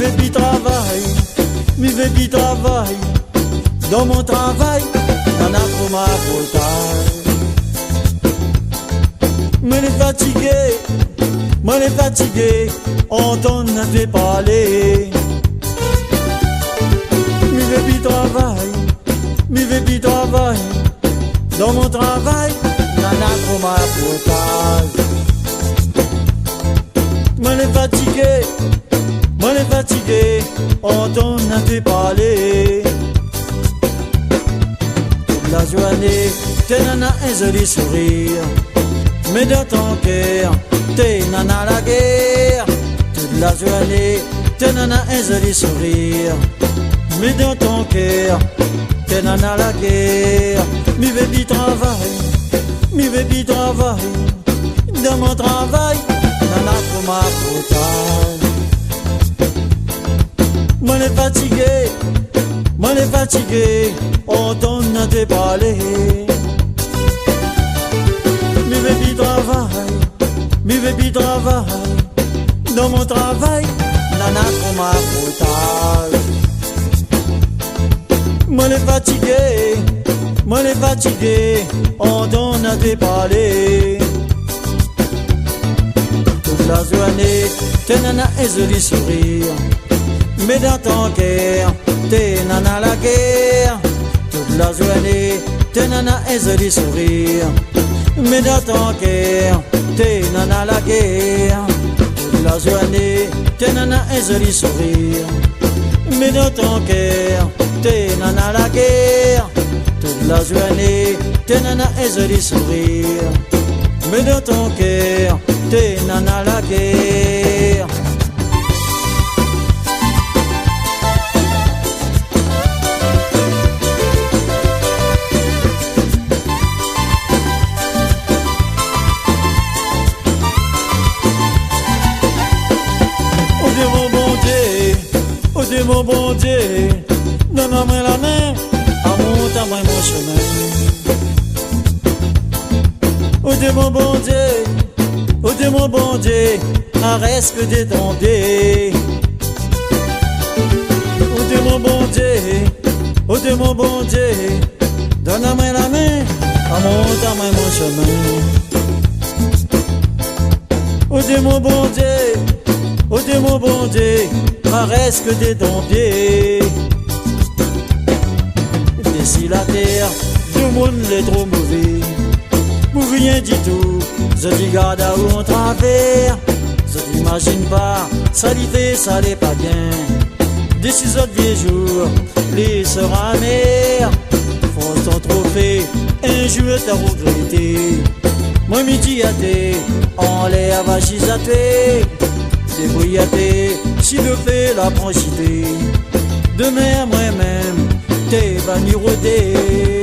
vais puis travail, mi vais puis travail. Dans mon travail, y'en a pour ma faute. Me les fatigué, on t'en a fait parler. Mi vais puis travail, dans mon travail, y'en a pour ma faute. Me les fatigué, on t'en a fait parler. Toute la journée, t'es nana un joli sourire. Mais dans ton cœur, t'es nana la guerre. Toute la journée, t'es nana un joli sourire. Mais dans ton cœur, t'es nana la guerre. Mi baby travail, dans mon travail, nana pour ma faute. Moi les fatigué, on t'en a te parlé. Mi baby travail, dans mon travail, nana pour ma faute. Moi les fatigué, on t'en a te parlé. Toute la journée, t'es nana un joli sourire. Mais dans ton cœur, t'es nana la guerre. Toute la journée, t'es nana un joli sourire. Mais dans ton cœur, t'es nana la guerre. Toute la journée, t'es nana un joli sourire. Mais dans ton cœur, t'es nana la guerre. Toute la journée, t'es nana un joli sourire. Mais dans ton cœur, t'es nana la guerre. Mon bon Dieu, donne-moi la main, monte-moi mon chemin. Oh Dieu mon bon Dieu, reste que détendé. Oh Dieu mon bon Dieu, donne-moi la main, monte-moi mon chemin. Oh Dieu mon bon Dieu, reste que des ton pied. D'ici la terre, tout le monde est trop mauvais. Pour rien du tout, je dis garde à où on travers. Je t'imagine pas, ça l'y fait, ça l'est pas bien. D'ici autres vieux jours, les sera amers. Faut ton trophée, un jour t'as regretté. Moi midi à thé, en l'air va chisater. Débrouillaté, si le fait la branchité. Demain moi-même, t'es banni rodé.